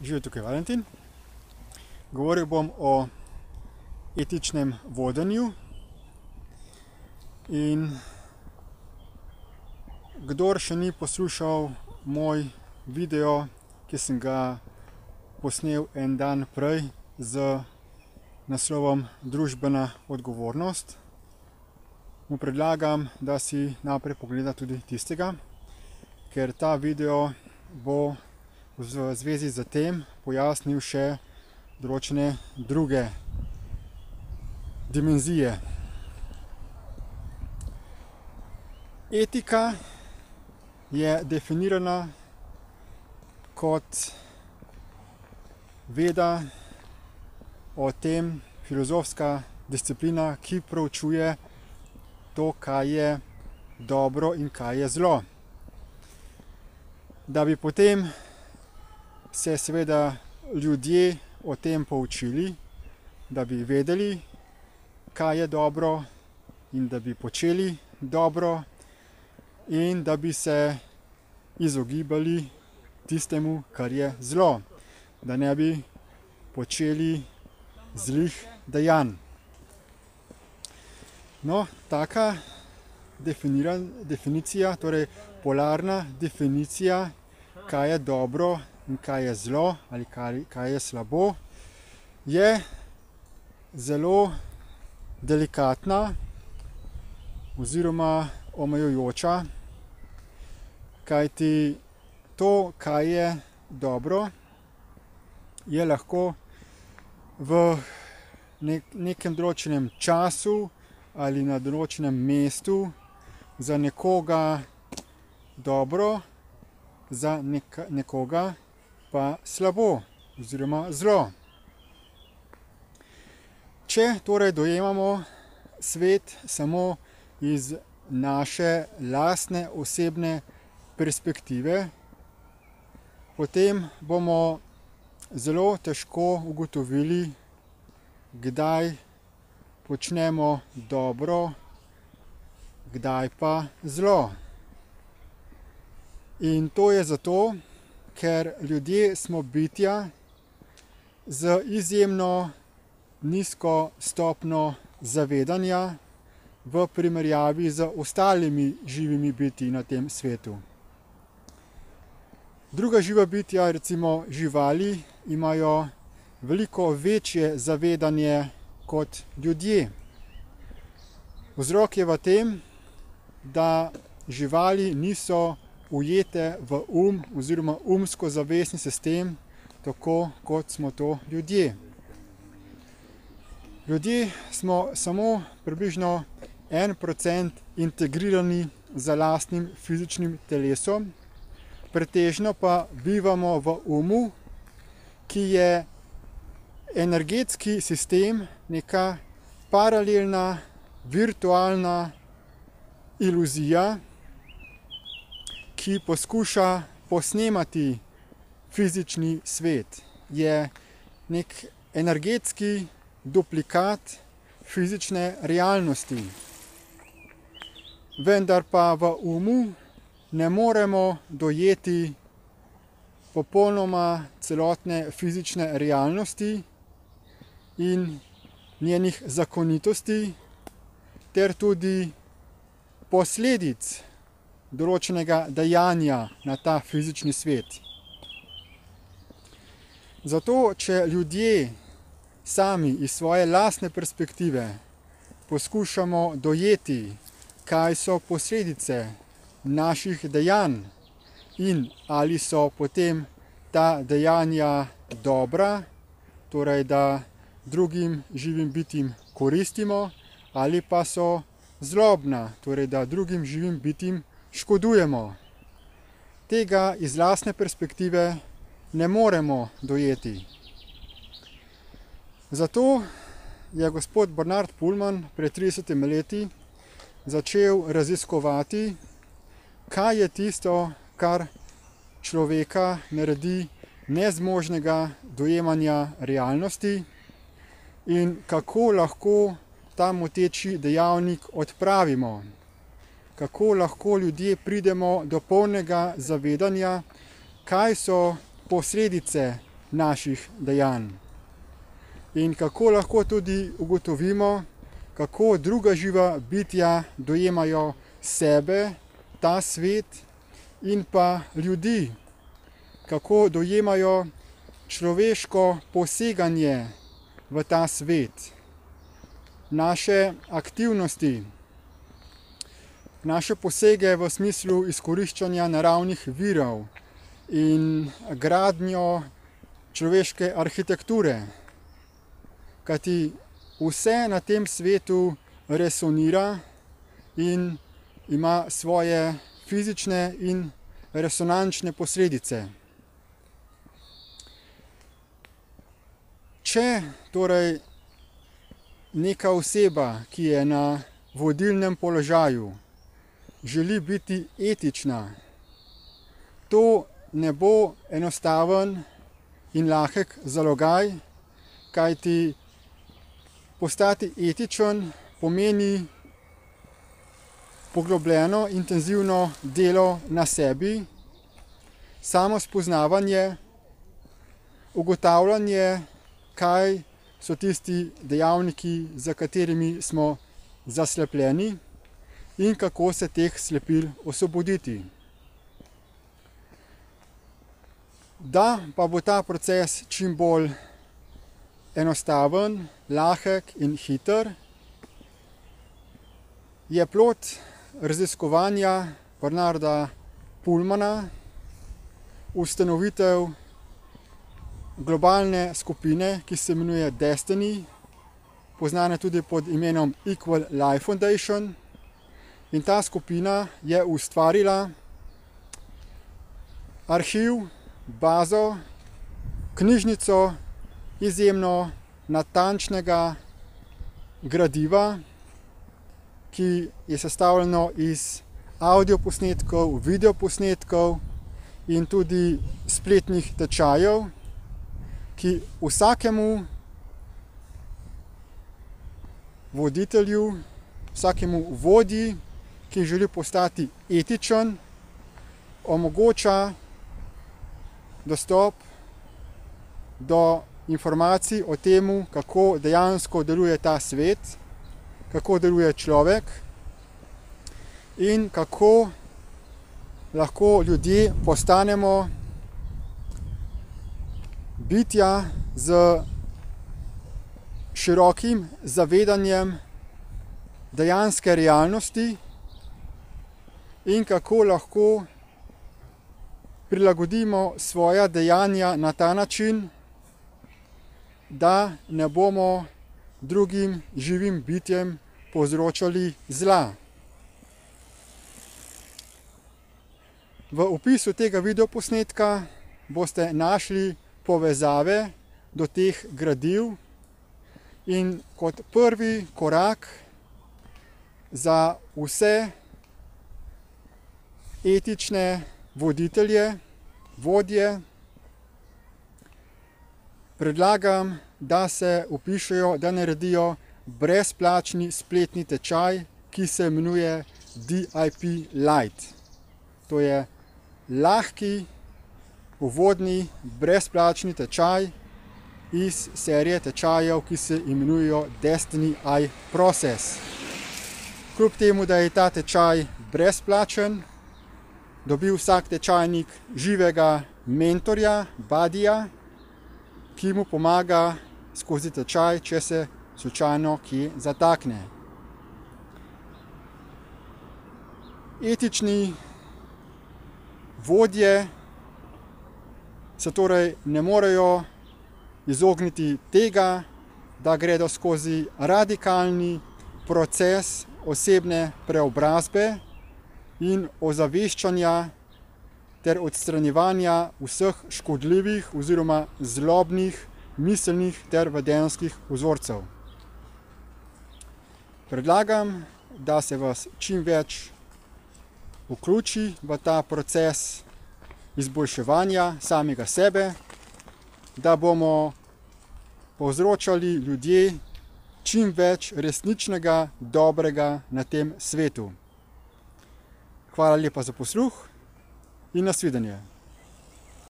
Živijo, tukaj Valentin. Govoril bom o etičnem vodenju in kdor še ni poslušal moj video, ki sem ga posnel en dan prej z naslovom Družbena odgovornost, mu predlagam, da si najprej pogleda tudi tistega, ker ta video bo v zvezi z tem pojasnil še določene druge dimenzije. Etika je definirana kot veda o tem, filozofska disciplina, ki proučuje to, kaj je dobro in kaj je zlo. Da bi potem se seveda ljudje o tem poučili, da bi vedeli, kaj je dobro in da bi počeli dobro in da bi se izogibali tistemu, kar je zlo, da ne bi počeli zlih dejanj. No, taka definicija, torej polarna definicija, kaj je dobro in kaj je zlo ali kaj je slabo, je zelo delikatna oziroma omejujoča, kajti to, kaj je dobro, je lahko v nekem določenem času ali na določenem mestu za nekoga dobro, za nekoga pa slabo oziroma zlo. Če torej dojemamo svet samo iz naše lastne osebne perspektive, potem bomo zelo težko ugotovili, kdaj počnemo dobro, kdaj pa zlo. In to je zato, ker ljudje smo bitja z izjemno nizko stopnjo zavedanja v primerjavi z ostalimi živimi bitji na tem svetu. Druga živa bitja, recimo živali, imajo veliko večje zavedanje kot ljudje. Vzrok je v tem, da živali niso ujete v oziroma umsko-zavestni sistem, tako kot smo to ljudje. Ljudje smo samo približno 1% integrirani z lastnim fizičnim telesom, pretežno pa bivamo v umu, ki je energetski sistem, neka paralelna, virtualna iluzija, ki poskuša posnemati fizični svet. Je nek energetski duplikat fizične realnosti. Vendar pa v umu ne moremo dojeti popolnoma celotne fizične realnosti in njenih zakonitosti ter tudi posledic določenega dejanja na ta fizični svet. Zato, če ljudje sami iz svoje lastne perspektive poskušamo dojeti, kaj so posledice naših dejanj in ali so potem ta dejanja dobra, torej da drugim živim bitjem koristimo, ali pa so zlobna, torej da drugim živim bitjem škodujemo. Tega iz lastne perspektive ne moremo dojeti. Zato je gospod Bernard Pullman pred 30 leti začel raziskovati, kaj je tisto, kar človeka naredi nezmožnega dojemanja realnosti in kako lahko ta moteči dejavnik odpravimo. Kako lahko ljudje pridemo do polnega zavedanja, kaj so posledice naših dejanj. In kako lahko tudi ugotovimo, kako druga živa bitja dojemajo sebe, ta svet in pa ljudi, kako dojemajo človeško poseganje v ta svet, naše aktivnosti, naše posege v smislu izkoriščanja naravnih virov in gradnjo človeške arhitekture. Kajti vse na tem svetu resonira in ima svoje fizične in resonančne posledice. Če torej neka oseba, ki je na vodilnem položaju, želi biti etična, to ne bo enostaven in lahek zalogaj, kajti postati etičen pomeni poglobljeno, intenzivno delo na sebi, samospoznavanje, ugotavljanje, kaj so tisti dejavniki, za katerimi smo zaslepljeni in kako se teh slepil osvoboditi. Da pa bo ta proces čim bolj enostaven, lahek in hiter, je plod raziskovanja Bernarda Pullmana, ustanovitev globalne skupine, ki se imenuje Destiny, poznana tudi pod imenom Equal Life Foundation. In ta skupina je ustvarila arhiv, bazo, knjižnico izjemno natančnega gradiva, ki je sestavljeno iz avdioposnetkov, videoposnetkov in tudi spletnih tečajev, ki vsakemu voditelju, vsakemu vodji, ki želi postati etičen, omogoča dostop do informacij o tem, kako dejansko deluje ta svet, kako deluje človek in kako lahko ljudje postanemo bitja z širokim zavedanjem dejanske realnosti in kako lahko prilagodimo svoja dejanja na ta način, da ne bomo drugim živim bitjem povzročali zla. V opisu tega videoposnetka boste našli povezave do teh gradiv in kot prvi korak za vse etične voditelje, vodje, predlagam, da se vpišejo, da naredijo brezplačni spletni tečaj, ki se imenuje DIP Lite. To je lahki, uvodni, brezplačni tečaj iz serije tečajev, ki se imenujejo Destiny AI Process. Kljub temu, da je ta tečaj brezplačen, dobi vsak tečajnik živega mentorja, buddyja, ki mu pomaga skozi tečaj, če se slučajno kje zatakne. Etični vodje se torej ne morejo izogniti tega, da gredo skozi radikalni proces osebne preobrazbe in ozaveščanja ter odstranjevanja vseh škodljivih oziroma zlobnih miselnih ter vedenjskih vzorcev. Predlagam, da se vas čim več vključi v ta proces izboljševanja samega sebe, da bomo povzročali ljudje čim več resničnega dobrega na tem svetu. Hvala lepa za posluh in nasvidenje.